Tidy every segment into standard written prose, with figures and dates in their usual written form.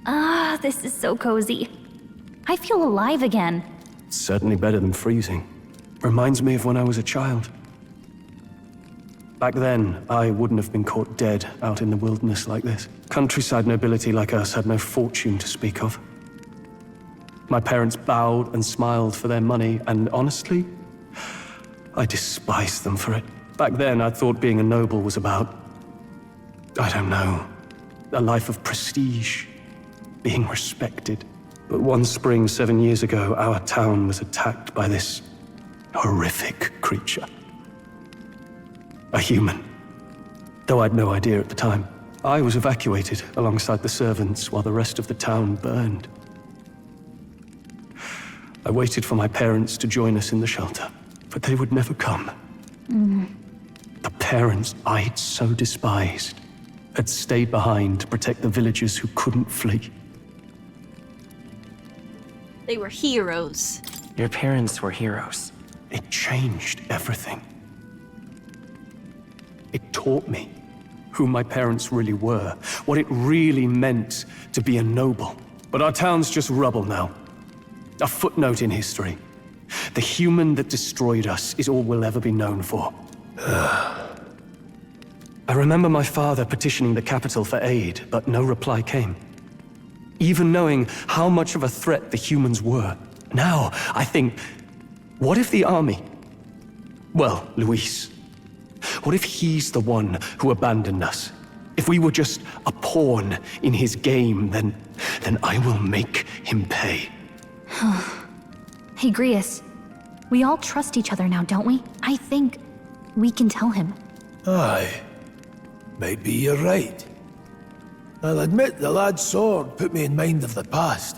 Ah, this is so cozy. I feel alive again. It's certainly better than freezing. Reminds me of when I was a child. Back then, I wouldn't have been caught dead out in the wilderness like this. Countryside nobility like us had no fortune to speak of. My parents bowed and smiled for their money, and honestly, I despised them for it. Back then, I thought being a noble was about, I don't know, a life of prestige, being respected. But one spring 7 years ago, our town was attacked by this horrific creature. A human. Though I'd no idea at the time. I was evacuated alongside the servants while the rest of the town burned. I waited for my parents to join us in the shelter, but they would never come. The parents I'd so despised had stayed behind to protect the villagers who couldn't flee. They were heroes. Your parents were heroes. It changed everything. It taught me who my parents really were, what it really meant to be a noble. But our town's just rubble now. A footnote in history. The human that destroyed us is all we'll ever be known for. I remember my father petitioning the capital for aid, but no reply came. Even knowing how much of a threat the humans were. Now, I think, what if the army? Well, Luis. What if he's the one who abandoned us? If we were just a pawn in his game, then I will make him pay. Hey, Grius. We all trust each other now, don't we? I think we can tell him. Aye. Maybe you're right. I'll admit the lad's sword put me in mind of the past.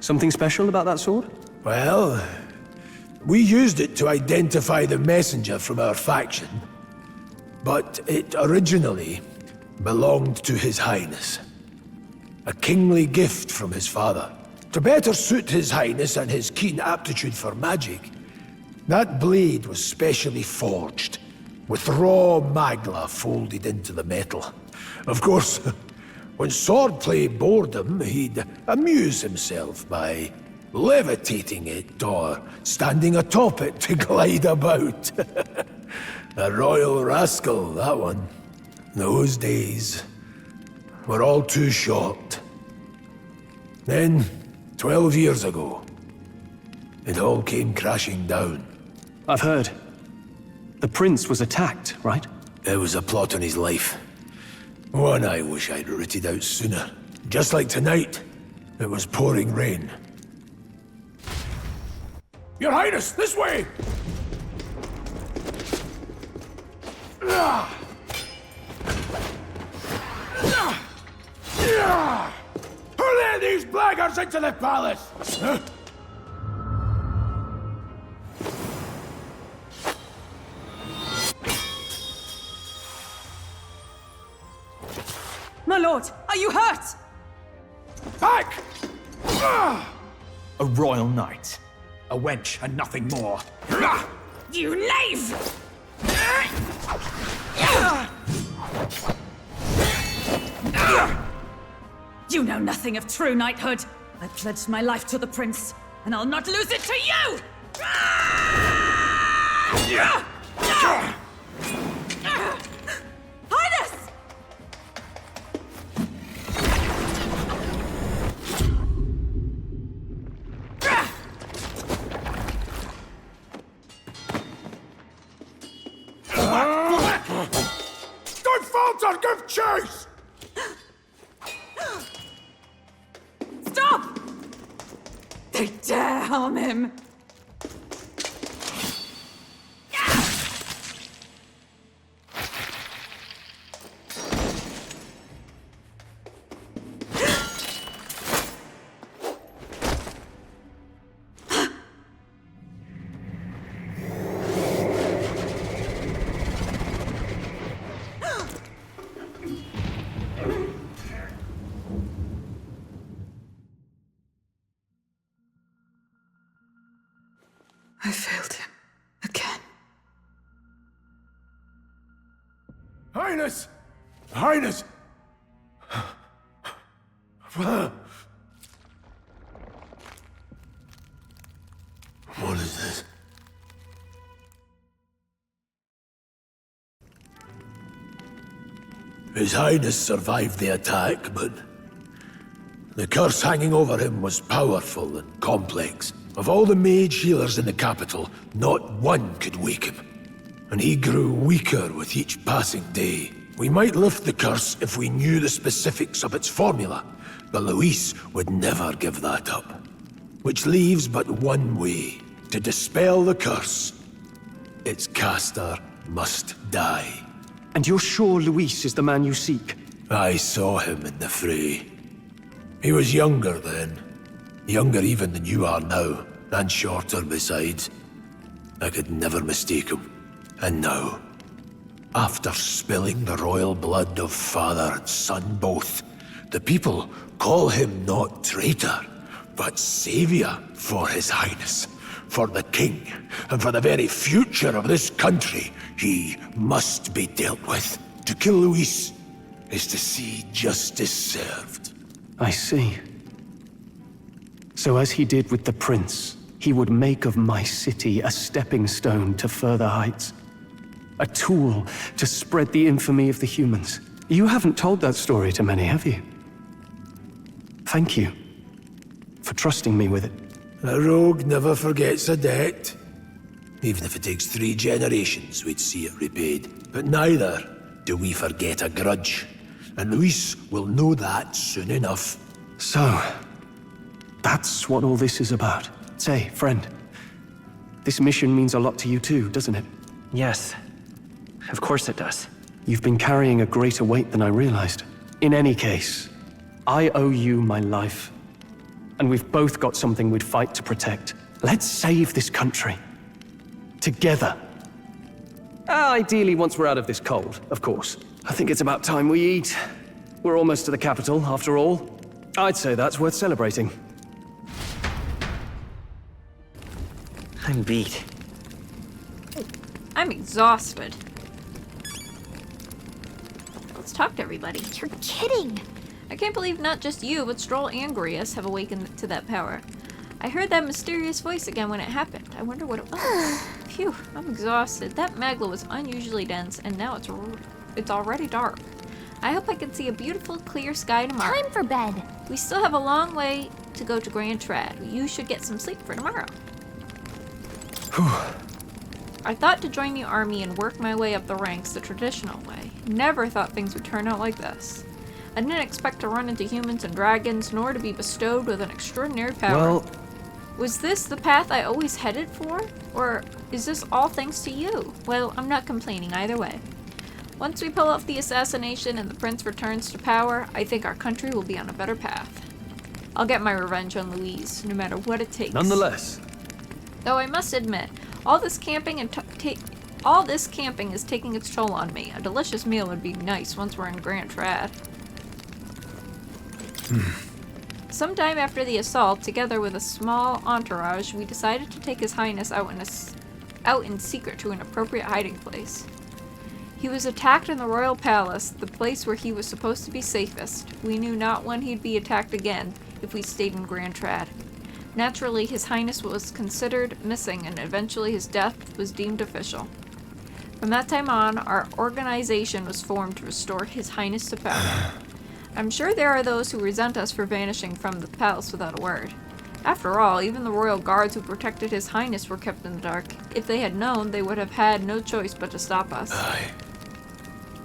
Something special about that sword? Well, we used it to identify the messenger from our faction. But it originally belonged to His Highness. A kingly gift from his father. To better suit His Highness and his keen aptitude for magic, that blade was specially forged, with raw magla folded into the metal. Of course, when swordplay bored him, he'd amuse himself by levitating it or standing atop it to glide about. A royal rascal, that one. Those days were all too short. Then, 12 years ago, it all came crashing down. I've heard. The prince was attacked, right? It was a plot on his life. One I wish I'd rooted out sooner. Just like tonight, it was pouring rain. Your Highness, this way! Who let these blackguards into the palace? My lord, are you hurt? Back! A royal knight. A wench and nothing more. You knave! You know nothing of true knighthood. I pledged my life to the prince, and I'll not lose it to you! Highness! Don't falter! Give chase! Stop! They dare harm him! I failed him. Again. Highness! Highness! What is this? His Highness survived the attack, but the curse hanging over him was powerful and complex. Of all the mage healers in the capital, not one could wake him. And he grew weaker with each passing day. We might lift the curse if we knew the specifics of its formula, but Luis would never give that up. Which leaves but one way to dispel the curse. Its caster must die. And you're sure Luis is the man you seek? I saw him in the fray. He was younger then. Younger even than you are now, and shorter besides. I could never mistake him. And now, after spilling the royal blood of father and son both, the people call him not traitor, but savior for his highness. For the king, and for the very future of this country, he must be dealt with. To kill Luis is to see justice served. I see. So as he did with the prince, he would make of my city a stepping stone to further heights. A tool to spread the infamy of the humans. You haven't told that story to many, have you? Thank you for trusting me with it. A rogue never forgets a debt. Even if it takes 3 generations, we'd see it repaid. But neither do we forget a grudge. And Luis will know that soon enough. So, that's what all this is about. Say, friend, this mission means a lot to you too, doesn't it? Yes. Of course it does. You've been carrying a greater weight than I realized. In any case, I owe you my life. And we've both got something we'd fight to protect. Let's save this country. Together. Ideally, once we're out of this cold, of course. I think it's about time we eat. We're almost to the capital, after all. I'd say that's worth celebrating. I'm beat. I'm exhausted. Let's talk to everybody. You're kidding! I can't believe not just you, but Stroll and Grius have awakened to that power. I heard that mysterious voice again when it happened. I wonder what it was. Phew, I'm exhausted. That magla was unusually dense, and now it's already dark. I hope I can see a beautiful, clear sky tomorrow. Time for bed! We still have a long way to go to Grand Trad. You should get some sleep for tomorrow. I thought to join the army and work my way up the ranks the traditional way. Never thought things would turn out like this. I didn't expect to run into humans and dragons, nor to be bestowed with an extraordinary power. Well, was this the path I always headed for? Or is this all thanks to you? Well, I'm not complaining either way. Once we pull off the assassination and the prince returns to power, I think our country will be on a better path. I'll get my revenge on Louise, no matter what it takes. nonetheless, Though I must admit, all this camping is taking its toll on me. A delicious meal would be nice once we're in Grand Trad. Sometime after the assault, together with a small entourage, we decided to take His Highness out in secret to an appropriate hiding place. He was attacked in the royal palace, the place where he was supposed to be safest. We knew not when he'd be attacked again if we stayed in Grand Trad. Naturally, His Highness was considered missing, and eventually his death was deemed official. From that time on, our organization was formed to restore His Highness to power. I'm sure there are those who resent us for vanishing from the palace without a word. After all, even the royal guards who protected His Highness were kept in the dark. If they had known, they would have had no choice but to stop us. Aye.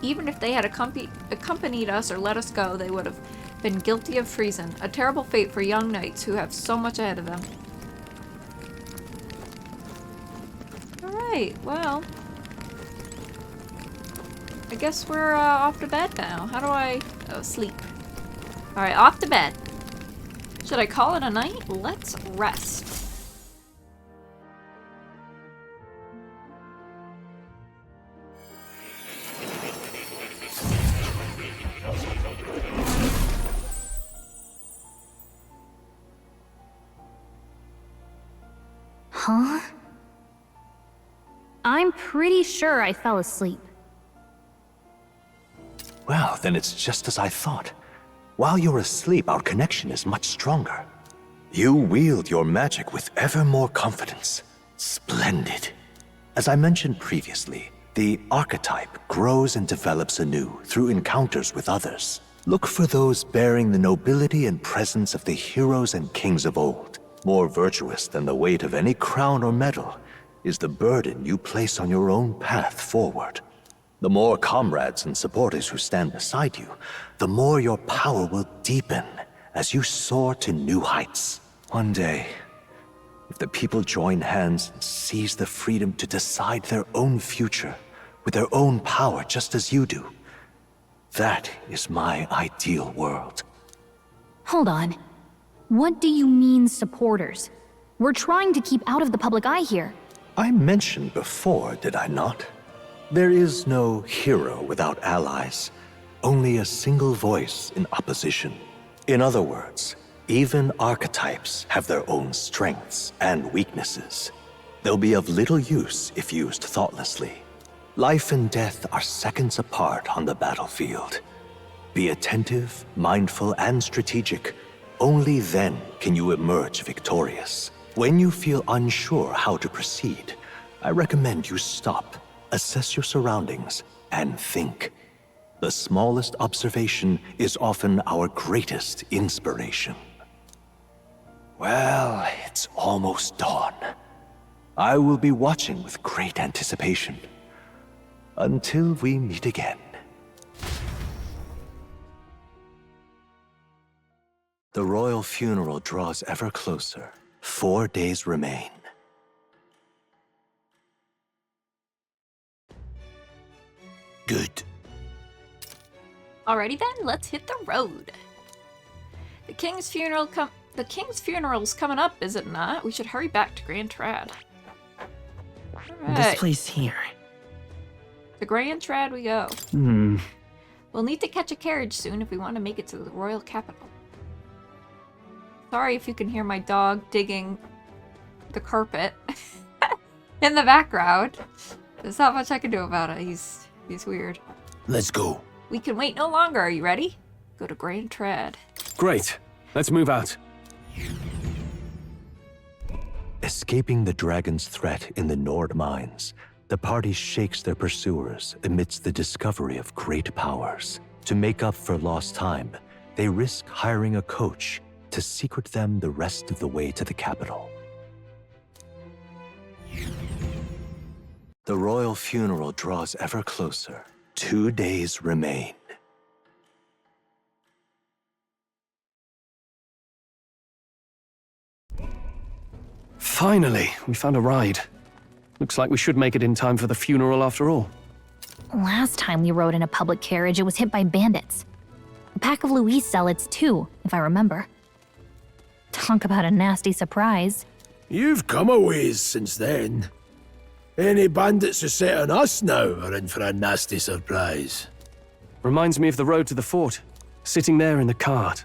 Even if they had accompanied us or let us go, they would have been guilty of treason, a terrible fate for young knights who have so much ahead of them. Alright, well, I guess we're off to bed now. How do I... Oh, sleep. Alright, off to bed. Should I call it a night? Let's rest. Huh? I'm pretty sure I fell asleep. Well, then it's just as I thought. While you're asleep, our connection is much stronger. You wield your magic with ever more confidence. Splendid. As I mentioned previously, the archetype grows and develops anew through encounters with others. Look for those bearing the nobility and presence of the heroes and kings of old. More virtuous than the weight of any crown or medal is the burden you place on your own path forward. The more comrades and supporters who stand beside you, the more your power will deepen as you soar to new heights. One day, if the people join hands and seize the freedom to decide their own future with their own power just as you do, that is my ideal world. Hold on. What do you mean, supporters? We're trying to keep out of the public eye here. I mentioned before, did I not? There is no hero without allies, only a single voice in opposition. In other words, even archetypes have their own strengths and weaknesses. They'll be of little use if used thoughtlessly. Life and death are seconds apart on the battlefield. Be attentive, mindful, and strategic. Only then can you emerge victorious. When you feel unsure how to proceed, I recommend you stop, assess your surroundings, and think. The smallest observation is often our greatest inspiration. Well, it's almost dawn. I will be watching with great anticipation. Until we meet again. The royal funeral draws ever closer. 4 days remain. Good. Alrighty then, let's hit the road. The king's funeral's coming up, is it not? We should hurry back to Grand Trad. This Alright, place here. to Grand Trad we go. We'll need to catch a carriage soon if we want to make it to the royal capital. Sorry if you can hear my dog digging the carpet in the background. There's not much I can do about it. He's weird. Let's go. We can wait no longer. Are you ready? Go to Grand Trad. Great. Let's move out. Escaping the dragon's threat in the Nord mines, the party shakes their pursuers amidst the discovery of great powers. To make up for lost time, they risk hiring a coach to secret them the rest of the way to the capital. The royal funeral draws ever closer. 2 days remain. Finally, we found a ride. Looks like we should make it in time for the funeral after all. Last time we rode in a public carriage, it was hit by bandits. A pack of Louis zealots, too, if I remember. Talk about a nasty surprise. You've come a ways since then. Any bandits who set on us now are in for a nasty surprise. Reminds me of the road to the fort, sitting there in the cart.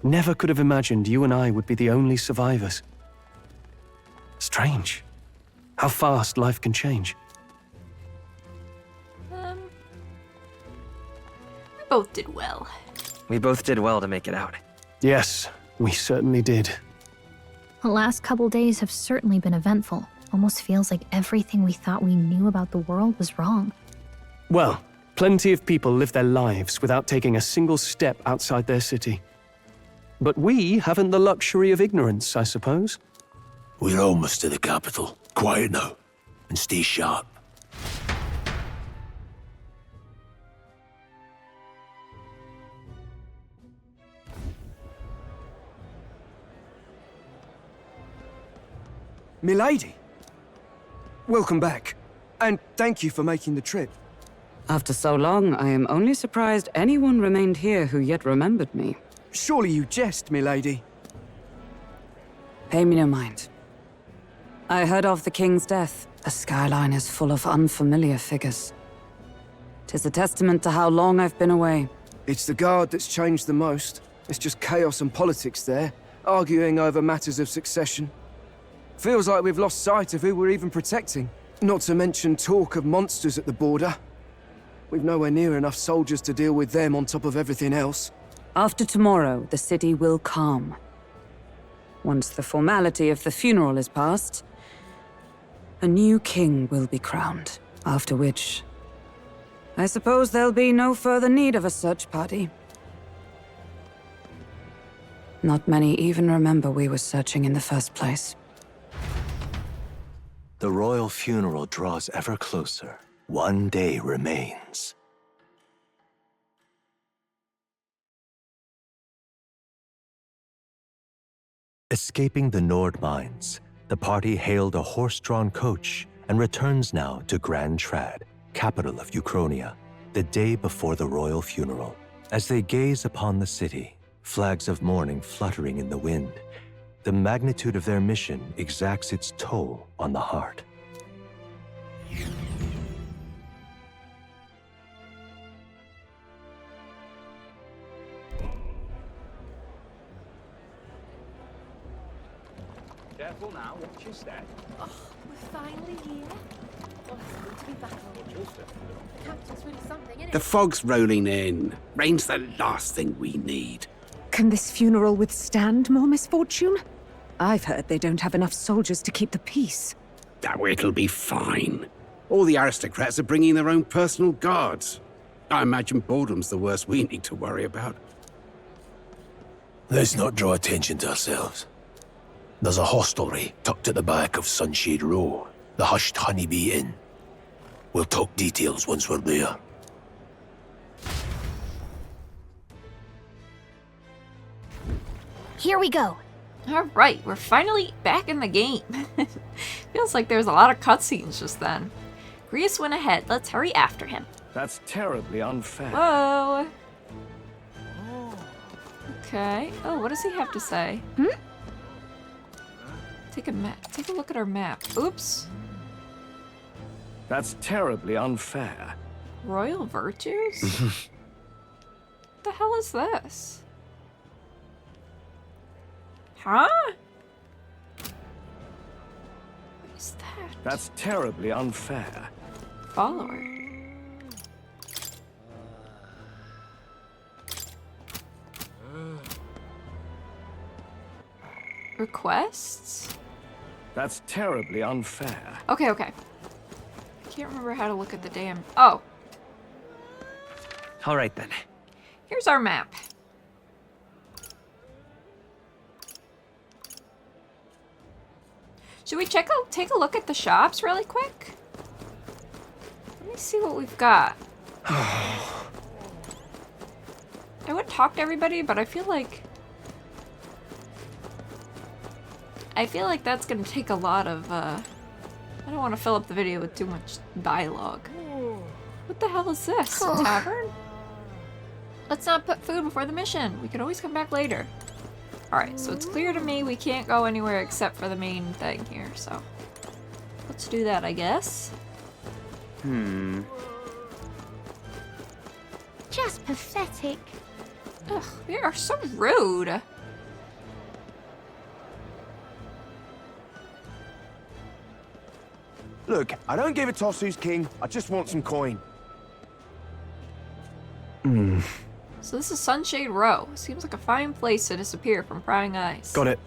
Never could have imagined you and I would be the only survivors. Strange. How fast life can change. We both did well. We both did well to make it out. Yes, we certainly did. The last couple days have certainly been eventful. Almost feels like everything we thought we knew about the world was wrong. Well, plenty of people live their lives without taking a single step outside their city. But we haven't the luxury of ignorance, I suppose. We're almost to the capital. Quiet now, and stay sharp. Milady! Welcome back, and thank you for making the trip. After so long, I am only surprised anyone remained here who yet remembered me. Surely you jest, milady. Pay me no mind. I heard of the king's death. The skyline is full of unfamiliar figures. 'Tis a testament to how long I've been away. It's the guard that's changed the most. It's just chaos and politics there, arguing over matters of succession. Feels like we've lost sight of who we're even protecting. Not to mention talk of monsters at the border. We've nowhere near enough soldiers to deal with them on top of everything else. After tomorrow, the city will calm. Once the formality of the funeral is past, a new king will be crowned, after which I suppose there'll be no further need of a search party. Not many even remember we were searching in the first place. The royal funeral draws ever closer. One day remains. Escaping the Nord mines, the party hailed a horse-drawn coach and returns now to Grand Trad, capital of Uchronia, the day before the royal funeral. As they gaze upon the city, flags of mourning fluttering in the wind, the magnitude of their mission exacts its toll on the heart. Careful now, watch your step. Oh, we're finally here. Oh, it's good to be back home. The captain's really something, isn't The it? fog's rolling in. Rain's the last thing we need. Can this funeral withstand more misfortune? I've heard they don't have enough soldiers to keep the peace. Oh, it'll be fine. All the aristocrats are bringing their own personal guards. I imagine boredom's the worst we need to worry about. Let's not draw attention to ourselves. There's a hostelry tucked at the back of Sunshade Row, the Hushed Honeybee Inn. We'll talk details once we're there. Here we go. Alright, we're finally back in the game. Feels like there's a lot of cutscenes just then. Grius went ahead. Let's hurry after him. That's terribly unfair. Whoa. Okay. Oh, what does he have to say? Take a look at our map. Oops. That's terribly unfair. Royal virtues? What the hell is this? Huh? What is that? That's terribly unfair. Follower. Requests? That's terribly unfair. Okay. I can't remember how to look at the damn... Oh, All right then. here's our map. Should we take a look at the shops really quick? Let me see what we've got. I would talk to everybody, but I feel like that's gonna take a lot of, I don't want to fill up the video with too much dialogue. What the hell is this? A tavern? Let's not put food before the mission. We can always come back later. Alright, so it's clear to me we can't go anywhere except for the main thing here, so let's do that, I guess. Just pathetic. Ugh, they are so rude. Look, I don't give a toss who's king. I just want some coin. So this is Sunshade Row. Seems like a fine place to disappear from prying eyes. Got it.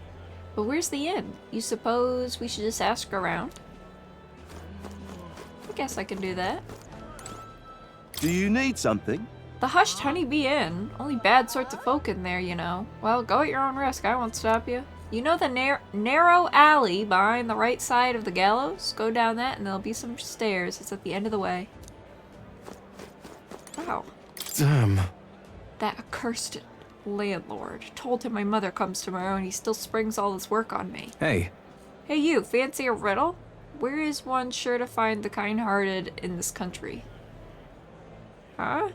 But where's the inn? You suppose we should just ask around? I guess I can do that. Do you need something? The Hushed Honeybee Inn. Only bad sorts of folk in there, you know. Well, go at your own risk. I won't stop you. You know the narrow alley behind the right side of the gallows? Go down that and there'll be some stairs. It's at the end of the way. Wow. Damn. That accursed landlord told him my mother comes tomorrow and he still springs all this work on me. Hey. Hey you, fancy a riddle? Where is one sure to find the kind-hearted in this country? Huh?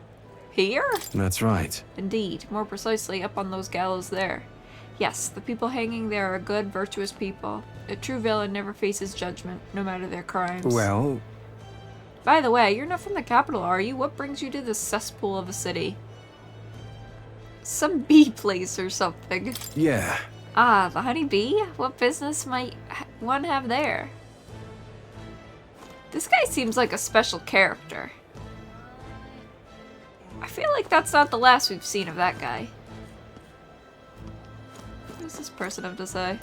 Here? That's right. Indeed, more precisely up on those gallows there. Yes, the people hanging there are good, virtuous people. A true villain never faces judgment, no matter their crimes. Well... By the way, you're not from the capital, are you? What brings you to this cesspool of a city? Some bee place or something. Yeah. Ah, the honeybee? What business might one have there? This guy seems like a special character. I feel like that's not the last we've seen of that guy. What does this person have to say?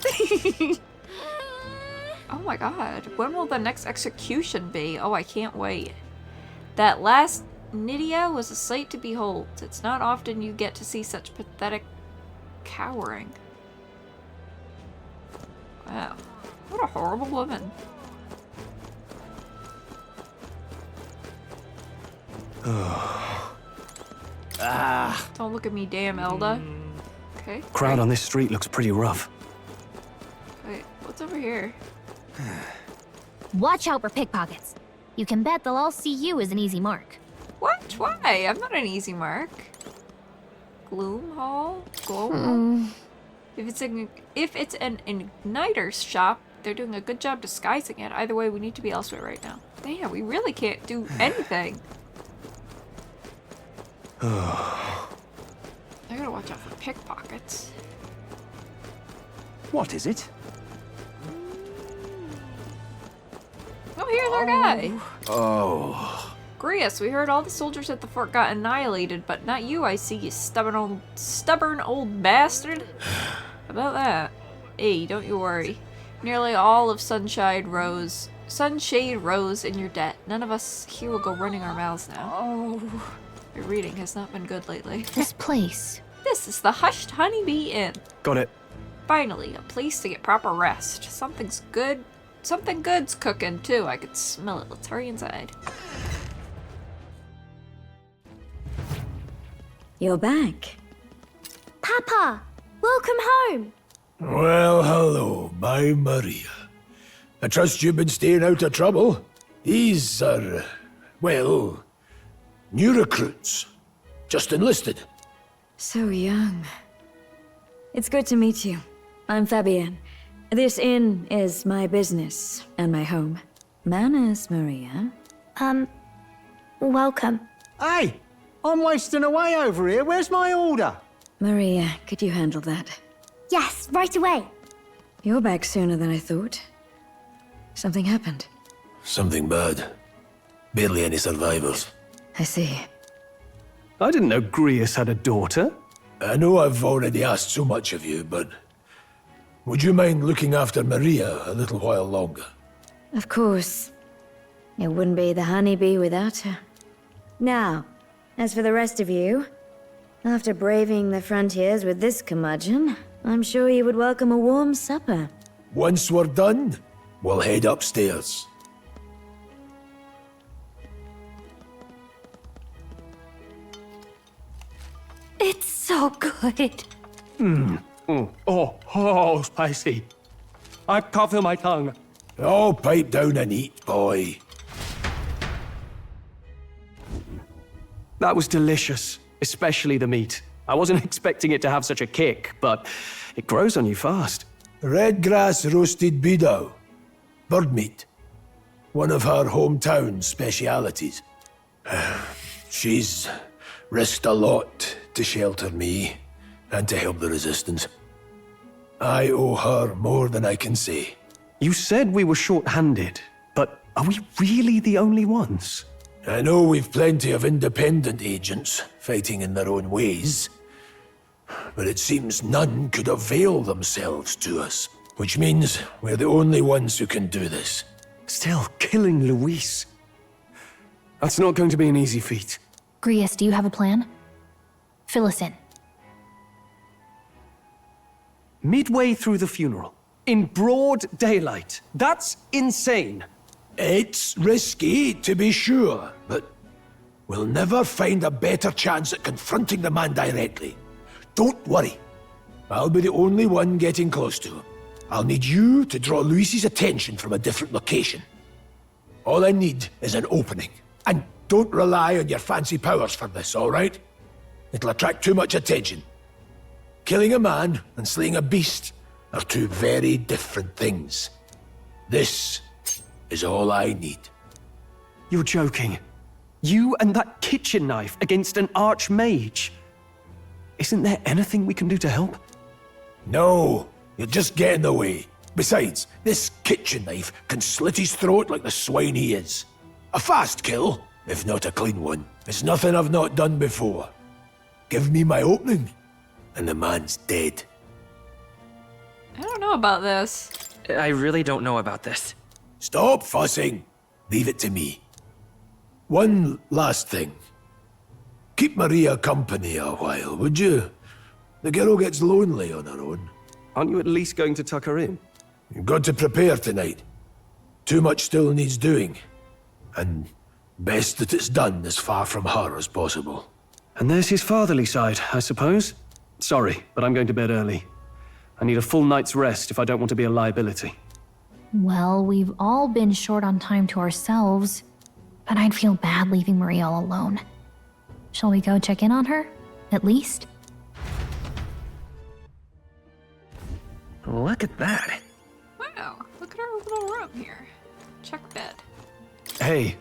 Oh my god. When will the next execution be? Oh, I can't wait. That last Nydia was a sight to behold. It's not often you get to see such pathetic cowering. Wow. What a horrible woman. Don't look at me, damn Elda. Okay. Crowd on this street looks pretty rough. Wait, what's over here? Watch out for pickpockets. You can bet they'll all see you as an easy mark. What? Why? I'm not an easy mark. Gloom Hall? Gloom Hall? If it's an igniter's shop, they're doing a good job disguising it. Either way, we need to be elsewhere right now. Damn, we really can't do anything. I gotta watch out for pickpockets. What is it? Oh, here's our guy. Oh. Grius, we heard all the soldiers at the fort got annihilated, but not you, I see, you stubborn old bastard. How about that? Hey, don't you worry. Nearly all of Sunshade Rose in your debt. None of us here will go running our mouths now. Oh. Your reading has not been good lately. This place. This is the Hushed Honeybee Inn. Got it. Finally, a place to get proper rest. Something good's cooking, too. I could smell it. Let's hurry inside. You're back. Papa, welcome home. Well, hello, my Maria. I trust you've been staying out of trouble. These are, well, new recruits. Just enlisted. So young. It's good to meet you. I'm Fabienne. This inn is my business and my home. Manners, Maria. Welcome. Hey, I'm wasting away over here. Where's my order? Maria, could you handle that? Yes, right away. You're back sooner than I thought. Something happened. Something bad. Barely any survivors. I see. I didn't know Grius had a daughter. I know I've already asked so much of you, but would you mind looking after Maria a little while longer? Of course. It wouldn't be the honeybee without her. Now, as for the rest of you, after braving the frontiers with this curmudgeon, I'm sure you would welcome a warm supper. Once we're done, we'll head upstairs. It's so good. Oh, spicy. I can't feel my tongue. Oh, pipe down and eat, boy. That was delicious, especially the meat. I wasn't expecting it to have such a kick, but it grows on you fast. Red grass roasted beedow. Bird meat. One of her hometown specialities. She's risked a lot to shelter me and to help the resistance. I owe her more than I can say. You said we were short-handed, but are we really the only ones? I know we've plenty of independent agents fighting in their own ways, but it seems none could avail themselves to us, which means we're the only ones who can do this. Still, killing Luis. That's not going to be an easy feat. Grius, do you have a plan? Fill us in. Midway through the funeral, in broad daylight. That's insane. It's risky, to be sure, but we'll never find a better chance at confronting the man directly. Don't worry. I'll be the only one getting close to him. I'll need you to draw Luis's attention from a different location. All I need is an opening. And don't rely on your fancy powers for this, all right? It'll attract too much attention. Killing a man and slaying a beast are two very different things. This is all I need. You're joking. You and that kitchen knife against an archmage. Isn't there anything we can do to help? No, you'll just get in the way. Besides, this kitchen knife can slit his throat like the swine he is. A fast kill, if not a clean one. It's nothing I've not done before. Give me my opening, and the man's dead. I don't know about this. I really don't know about this. Stop fussing. Leave it to me. One last thing. Keep Maria company a while, would you? The girl gets lonely on her own. Aren't you at least going to tuck her in? You've got to prepare tonight. Too much still needs doing. And best that it's done as far from her as possible. And there's his fatherly side, I suppose. Sorry, but I'm going to bed early. I need a full night's rest if I don't want to be a liability. Well, we've all been short on time to ourselves, but I'd feel bad leaving Maria all alone. Shall we go check in on her, at least? Look at that. Wow, look at our little room here. Check bed. Hey.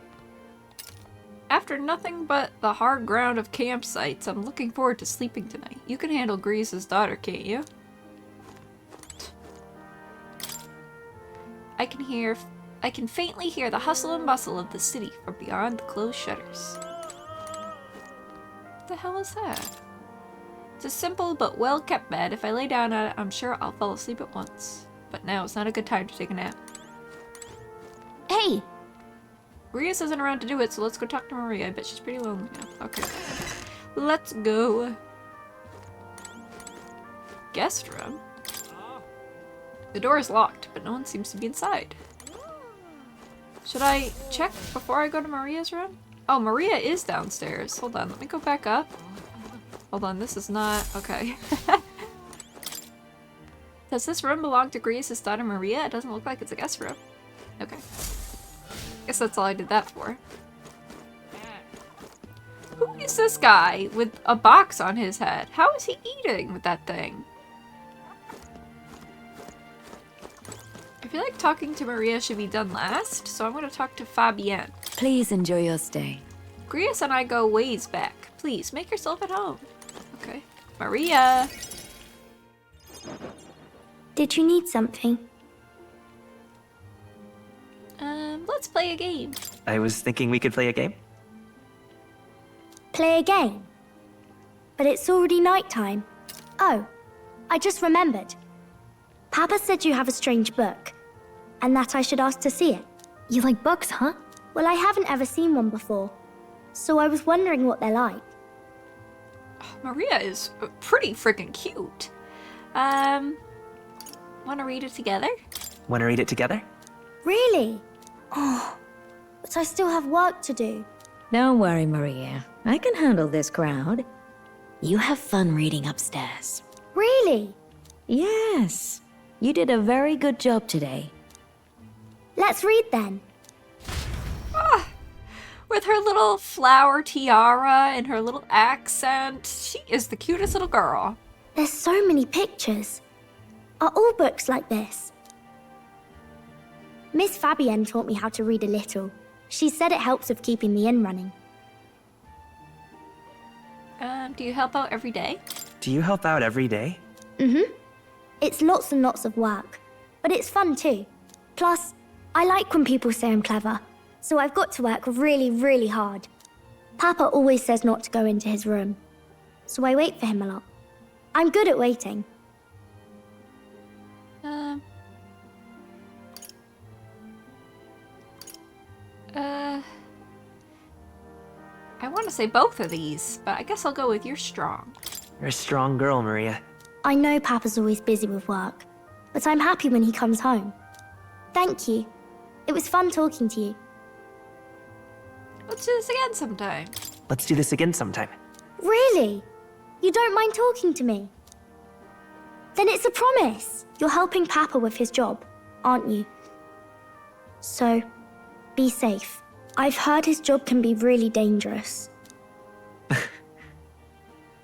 After nothing but the hard ground of campsites, I'm looking forward to sleeping tonight. You can handle Grease's daughter, can't you? I can faintly hear the hustle and bustle of the city from beyond the closed shutters. What the hell is that? It's a simple but well-kept bed. If I lay down on it, I'm sure I'll fall asleep at once. But now is not a good time to take a nap. Hey! Maria's isn't around to do it, so let's go talk to Maria. I bet she's pretty lonely now. Okay. Let's go. Guest room? The door is locked, but no one seems to be inside. Should I check before I go to Maria's room? Oh, Maria is downstairs. Hold on, let me go back up. Hold on, this is not... okay. Does this room belong to Grease's daughter Maria? It doesn't look like it's a guest room. Okay. Guess that's all I did that for. Who is this guy with a box on his head? How is he eating with that thing? I feel like talking to Maria should be done last, so I'm going to talk to Fabienne. Please enjoy your stay. Grease and I go ways back. Please, make yourself at home. Okay. Maria! Did you need something? Let's play a game. I was thinking we could play a game. Play a game? But it's already nighttime. Oh, I just remembered. Papa said you have a strange book, and that I should ask to see it. You like books, huh? Well, I haven't ever seen one before, so I was wondering what they're like. Oh, Maria is pretty freaking cute. Wanna read it together? Wanna read it together? Really? Oh, but I still have work to do. Don't worry, Maria. I can handle this crowd. You have fun reading upstairs. Really? Yes. You did a very good job today. Let's read then. Ah, with her little flower tiara and her little accent, she is the cutest little girl. There's so many pictures. Are all books like this? Miss Fabienne taught me how to read a little. She said it helps with keeping the inn running. Do you help out every day? Do you help out every day? Mm-hmm. It's lots and lots of work, but it's fun too. Plus, I like when people say I'm clever, so I've got to work really, really hard. Papa always says not to go into his room, so I wait for him a lot. I'm good at waiting. I want to say both of these, but I guess I'll go with you're strong. You're a strong girl, Maria. I know Papa's always busy with work, but I'm happy when he comes home. Thank you. It was fun talking to you. Let's do this again sometime. Let's do this again sometime. Really? You don't mind talking to me? Then it's a promise. You're helping Papa with his job, aren't you? So, be safe. I've heard his job can be really dangerous.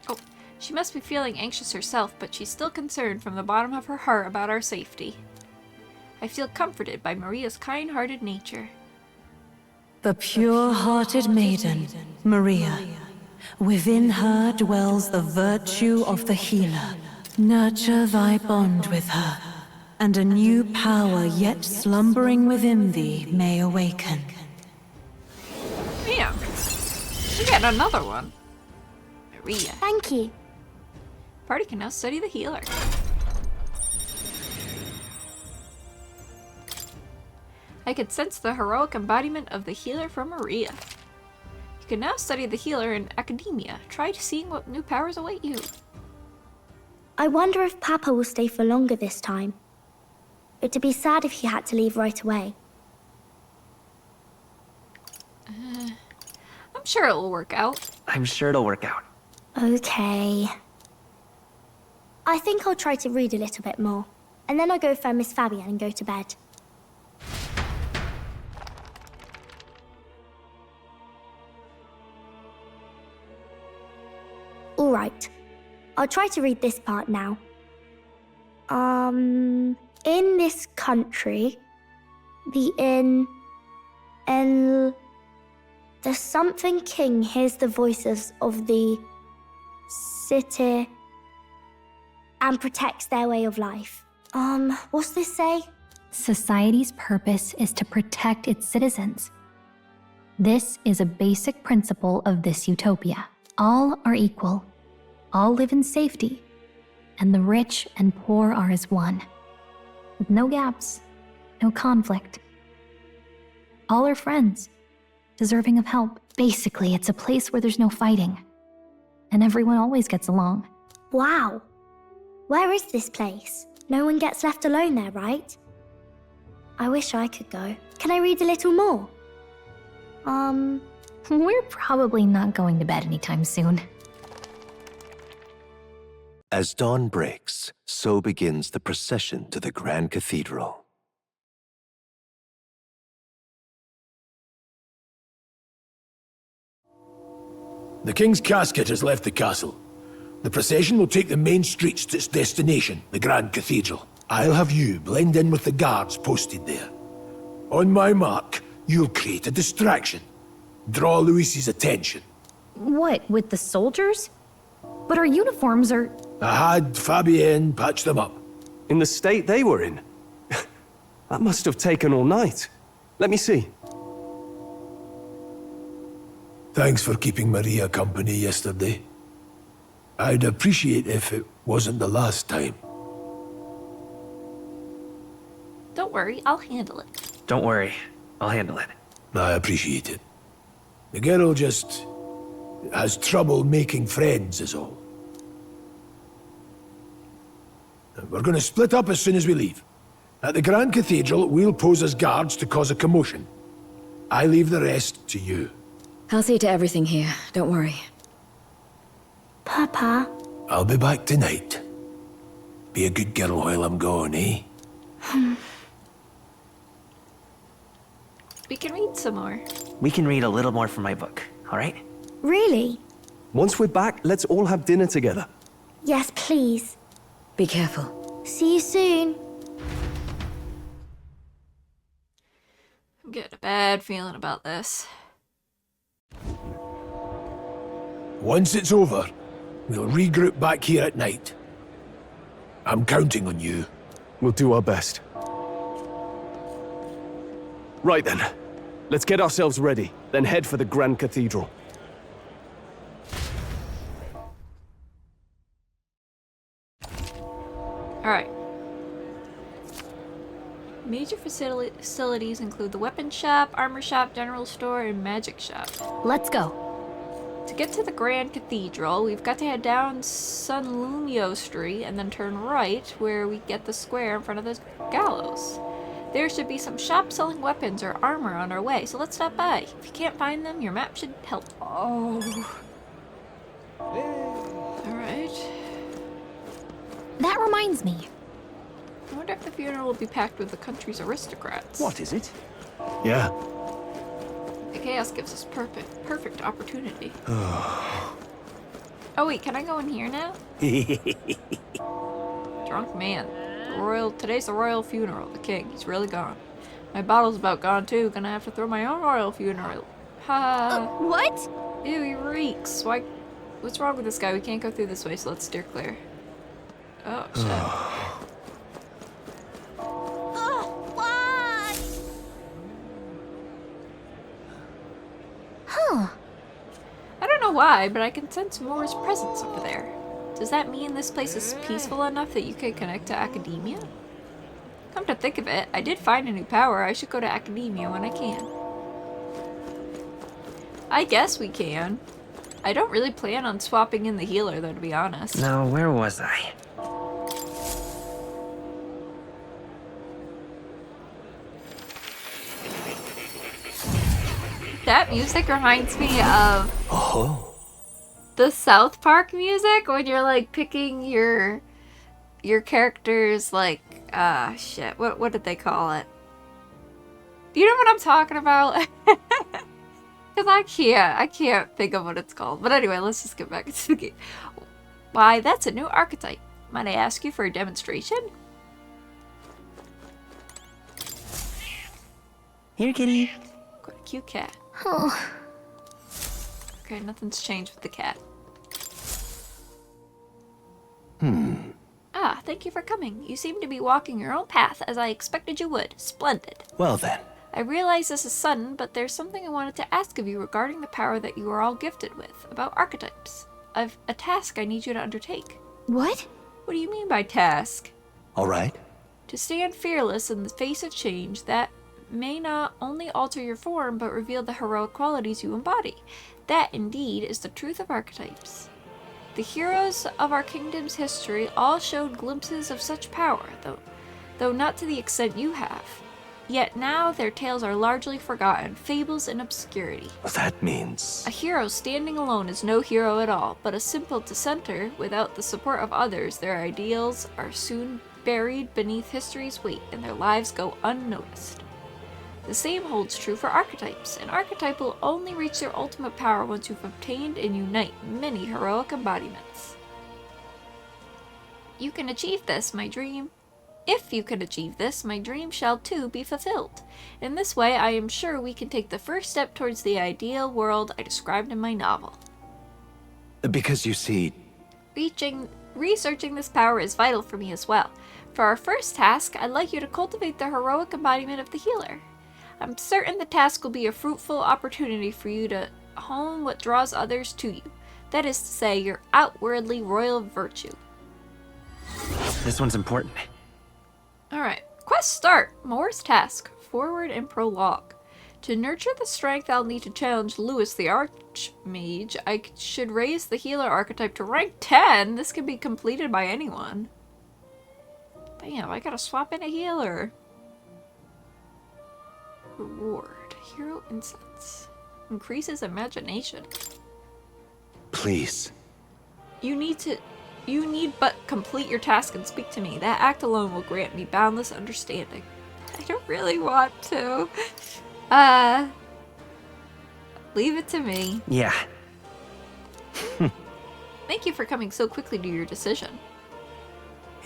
Oh, she must be feeling anxious herself, but she's still concerned from the bottom of her heart about our safety. I feel comforted by Maria's kind-hearted nature. The pure-hearted maiden, Maria. Within her dwells the virtue of the healer. Nurture thy bond with her, and a new power yet slumbering within thee may awaken. Yeah, we got another one. Maria. Thank you. Party can now study the healer. I could sense the heroic embodiment of the healer from Maria. You can now study the healer in academia. Try seeing what new powers await you. I wonder if Papa will stay for longer this time. It'd be sad if he had to leave right away. I'm sure it will work out. I'm sure it'll work out. Okay. I think I'll try to read a little bit more, and then I'll go find Miss Fabian and go to bed. All right. I'll try to read this part now. In this country, the something king hears the voices of the city and protects their way of life. What's this say? Society's purpose is to protect its citizens. This is a basic principle of this utopia. All are equal. All live in safety. And the rich and poor are as one. With no gaps, no conflict. All are friends, deserving of help. Basically, it's a place where there's no fighting. And everyone always gets along. Wow. Where is this place? No one gets left alone there, right? I wish I could go. Can I read a little more? We're probably not going to bed anytime soon. As dawn breaks, so begins the procession to the Grand Cathedral. The king's casket has left the castle. The procession will take the main streets to its destination, the Grand Cathedral. I'll have you blend in with the guards posted there. On my mark, you'll create a distraction. Draw Luis's attention. What, with the soldiers? But our uniforms are... I had Fabienne patch them up. In the state they were in? That must have taken all night. Let me see. Thanks for keeping Maria company yesterday. I'd appreciate if it wasn't the last time. Don't worry, I'll handle it. Don't worry, I'll handle it. I appreciate it. The girl just has trouble making friends is all. We're going to split up as soon as we leave. At the Grand Cathedral, we'll pose as guards to cause a commotion. I leave the rest to you. I'll see to everything here, don't worry. Papa? I'll be back tonight. Be a good girl while I'm gone, eh? We can read some more. We can read a little more from my book, all right? Really? Once we're back, let's all have dinner together. Yes, please. Be careful. See you soon. I'm getting a bad feeling about this. Once it's over, we'll regroup back here at night. I'm counting on you. We'll do our best. Right then. Let's get ourselves ready, then head for the Grand Cathedral. Alright. Major facilities include the weapon shop, armor shop, general store, and magic shop. Let's go. To get to the Grand Cathedral, we've got to head down Sunlumio Street and then turn right where we get the square in front of the gallows. There should be some shops selling weapons or armor on our way, so let's stop by. If you can't find them, your map should help. Oh. Alright. That reminds me. I wonder if the funeral will be packed with the country's aristocrats. What is it? Yeah. The chaos gives us perfect opportunity. Oh wait, can I go in here now? Drunk man. Today's the royal funeral. The king, he's really gone. My bottle's about gone too. Gonna have to throw my own royal funeral. Ha! What? Ew, he reeks. Why? What's wrong with this guy? We can't go through this way, so let's steer clear. Oh shit. Why? Huh. I don't know why, but I can sense Mora's presence over there. Does that mean this place is peaceful enough that you can connect to academia? Come to think of it, I did find a new power. I should go to academia when I can. I guess we can. I don't really plan on swapping in the healer, though, to be honest. Now, where was I? That music reminds me of the South Park music when you're like picking your characters, like shit. What did they call it? You know what I'm talking about? Cause I can't think of what it's called. But anyway, let's just get back to the game. Why, that's a new archetype. Might I ask you for a demonstration? Here, kitty. Got a cute cat. Okay, nothing's changed with the cat. Ah, thank you for coming. You seem to be walking your own path as I expected you would. Splendid. Well then. I realize this is sudden, but there's something I wanted to ask of you regarding the power that you are all gifted with, about archetypes. I've a task I need you to undertake. What? What do you mean by task? All right. To stand fearless in the face of change that may not only alter your form, but reveal the heroic qualities you embody. That, indeed, is the truth of archetypes. The heroes of our kingdom's history all showed glimpses of such power, though not to the extent you have. Yet now their tales are largely forgotten, fables in obscurity. That means... A hero standing alone is no hero at all, but a simple dissenter. Without the support of others, their ideals are soon buried beneath history's weight, and their lives go unnoticed. The same holds true for archetypes. An archetype will only reach their ultimate power once you've obtained and unite many heroic embodiments. You can achieve this, my dream. If you can achieve this, my dream shall too be fulfilled. In this way, I am sure we can take the first step towards the ideal world I described in my novel. Because you see... Researching this power is vital for me as well. For our first task, I'd like you to cultivate the heroic embodiment of the healer. I'm certain the task will be a fruitful opportunity for you to hone what draws others to you. That is to say, your outwardly royal virtue. This one's important. Alright, quest start. Moore's task. Forward and prologue. To nurture the strength I'll need to challenge Lewis the Archmage, I should raise the healer archetype to rank 10. This can be completed by anyone. Damn, I gotta swap in a healer. Reward. Hero insights. Increases imagination. Please. You need but complete your task and speak to me. That act alone will grant me boundless understanding. I don't really want to. Leave it to me. Yeah. Thank you for coming so quickly to your decision.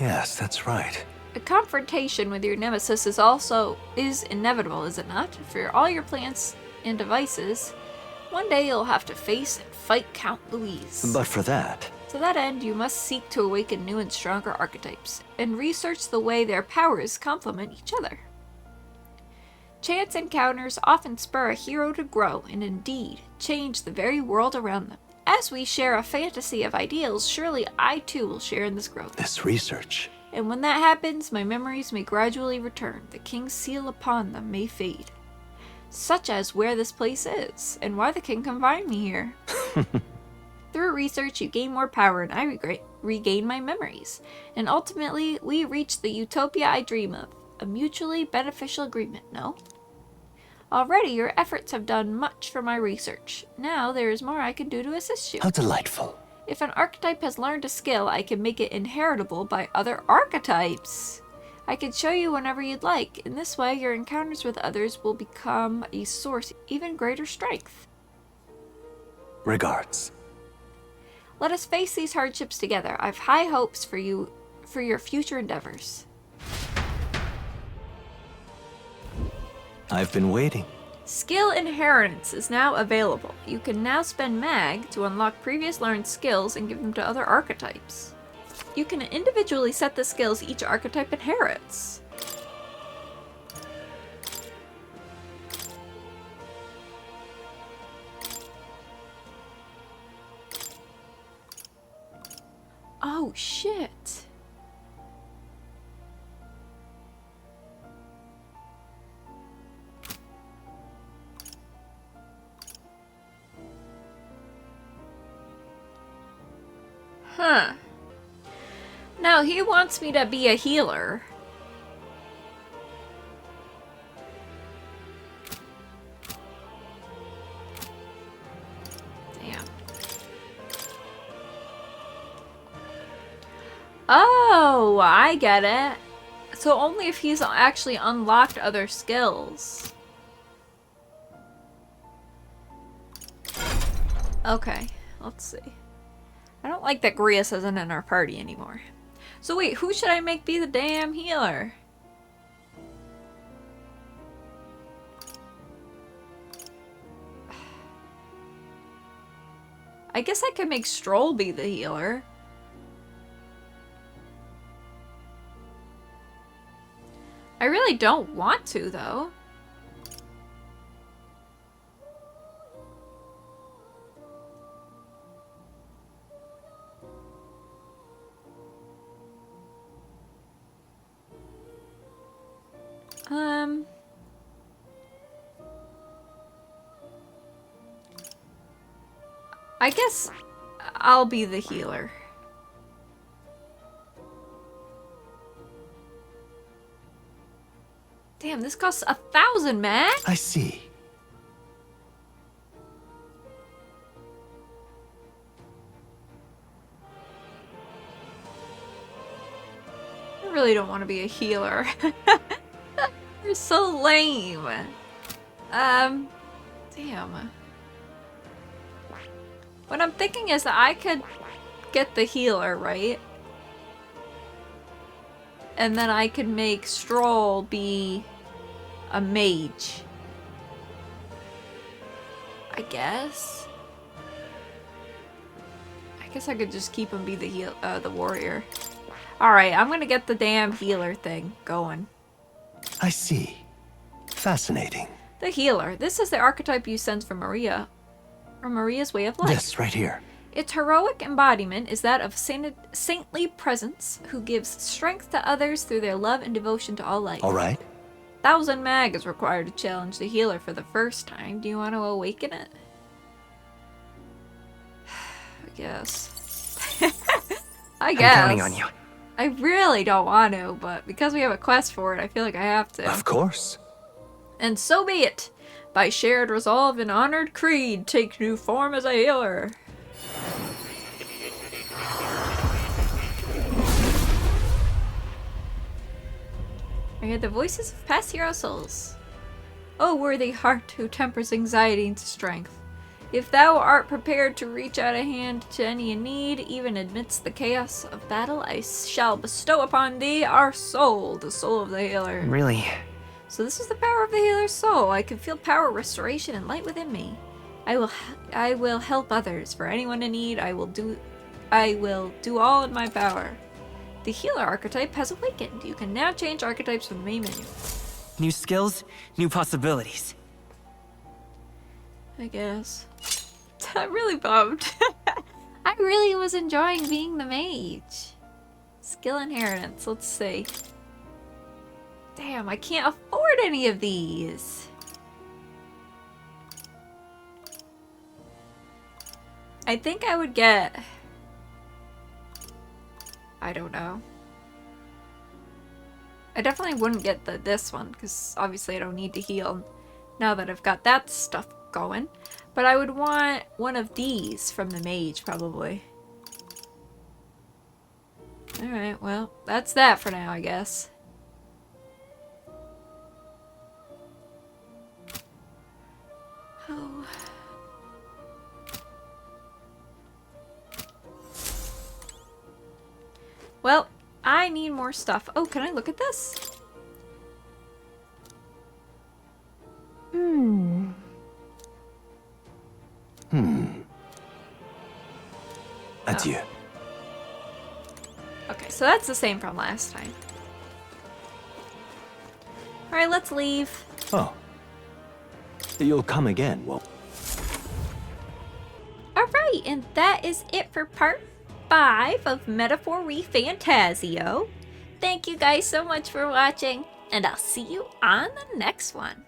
Yes, that's right. A confrontation with your nemesis is inevitable, is it not? For all your plans and devices, one day you'll have to face and fight Count Louise. But for that... To that end, you must seek to awaken new and stronger archetypes, and research the way their powers complement each other. Chance encounters often spur a hero to grow, and indeed, change the very world around them. As we share a fantasy of ideals, surely I too will share in this growth. This research... And when that happens, my memories may gradually return. The king's seal upon them may fade. Such as where this place is, and why the king confined me here. Through research, you gain more power, and I regain my memories. And ultimately, we reach the utopia I dream of. A mutually beneficial agreement, no? Already, your efforts have done much for my research. Now, there is more I can do to assist you. How delightful. If an archetype has learned a skill, I can make it inheritable by other archetypes. I can show you whenever you'd like. In this way, your encounters with others will become a source of even greater strength. Regards. Let us face these hardships together. I've high hopes for you, for your future endeavors. I've been waiting. Skill Inheritance is now available. You can now spend Mag to unlock previous learned skills and give them to other archetypes. You can individually set the skills each archetype inherits. Oh shit. No, he wants me to be a healer. Damn. Oh, I get it. So only if he's actually unlocked other skills. Okay, let's see. I don't like that Grius isn't in our party anymore. So wait, who should I make be the damn healer? I guess I could make Stroll be the healer. I really don't want to, though. I guess I'll be the healer. Damn, this costs 1,000 max? I see. I really don't want to be a healer. You're so lame. Damn. What I'm thinking is that I could get the healer, right? And then I could make Stroll be a mage. I guess. I guess I could just keep him be the warrior. Alright, I'm gonna get the damn healer thing going. I see. Fascinating. The healer. This is the archetype you sense from Maria. From Maria's way of life. This right here. Its heroic embodiment is that of saintly presence who gives strength to others through their love and devotion to all life. All right. 1,000 mag is required to challenge the healer for the first time. Do you want to awaken it? I guess. I guess. I'm counting on you. I really don't want to, but because we have a quest for it, I feel like I have to. Of course. And so be it. By shared resolve and honored creed, take new form as a healer. I hear the voices of past hero souls. O worthy heart who tempers anxiety into strength. If thou art prepared to reach out a hand to any in need, even amidst the chaos of battle, I shall bestow upon thee our soul, the soul of the healer. Really? So this is the power of the healer's soul. I can feel power, restoration, and light within me. I will help others. For anyone in need, I will do all in my power. The healer archetype has awakened. You can now change archetypes from the main menu. New skills, new possibilities. I guess. I'm really bummed. I really was enjoying being the mage. Skill inheritance, let's see. Damn, I can't afford any of these. I think I would get... I don't know. I definitely wouldn't get this one, because obviously I don't need to heal now that I've got that stuff going. But I would want one of these from the mage, probably. Alright, well, that's that for now, I guess. Oh. Well, I need more stuff. Oh, can I look at this? Adieu. Okay, so that's the same from last time. Alright, let's leave. Oh. You'll come again, won't? Alright, and that is it for part 5 of Metaphor ReFantazio. Thank you guys so much for watching, and I'll see you on the next one.